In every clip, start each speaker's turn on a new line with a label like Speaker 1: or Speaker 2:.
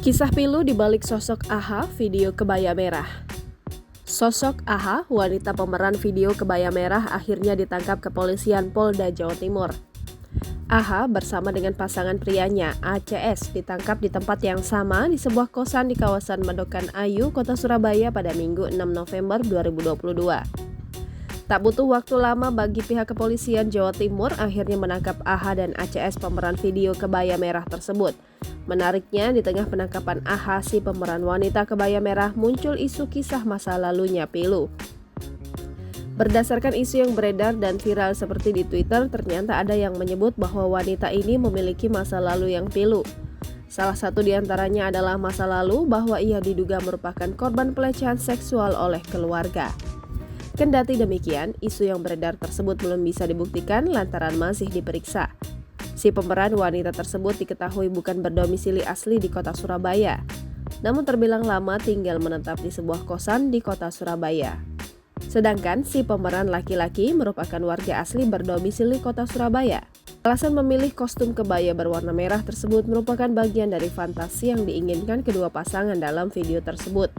Speaker 1: Kisah pilu di balik sosok AHA video kebaya merah. Sosok AHA, wanita pemeran video kebaya merah, akhirnya ditangkap kepolisian Polda Jawa Timur. AHA bersama dengan pasangan prianya, ACS, ditangkap di tempat yang sama di sebuah kosan di kawasan Medokan Ayu, Kota Surabaya pada Minggu 6 November 2022. Tak butuh waktu lama bagi pihak kepolisian Jawa Timur akhirnya menangkap AHA dan ACS pemeran video kebaya merah tersebut. Menariknya, di tengah penangkapan AHA, si pemeran wanita kebaya merah, muncul isu kisah masa lalunya pilu. Berdasarkan isu yang beredar dan viral seperti di Twitter, ternyata ada yang menyebut bahwa wanita ini memiliki masa lalu yang pilu. Salah satu di antaranya adalah masa lalu bahwa ia diduga merupakan korban pelecehan seksual oleh keluarga. Kendati demikian, isu yang beredar tersebut belum bisa dibuktikan lantaran masih diperiksa. Si pemeran wanita tersebut diketahui bukan berdomisili asli di kota Surabaya, namun terbilang lama tinggal menetap di sebuah kosan di kota Surabaya. Sedangkan si pemeran laki-laki merupakan warga asli berdomisili kota Surabaya. Alasan memilih kostum kebaya berwarna merah tersebut merupakan bagian dari fantasi yang diinginkan kedua pasangan dalam video tersebut.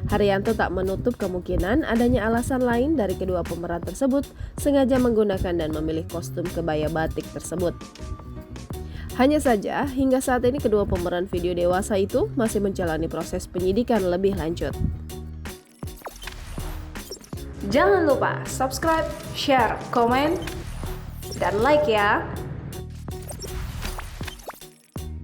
Speaker 1: Haryanto tak menutup kemungkinan adanya alasan lain dari kedua pemeran tersebut sengaja menggunakan dan memilih kostum kebaya batik tersebut. Hanya saja, hingga saat ini kedua pemeran video dewasa itu masih menjalani proses penyidikan lebih lanjut.
Speaker 2: Jangan lupa subscribe, share, komen, dan like ya!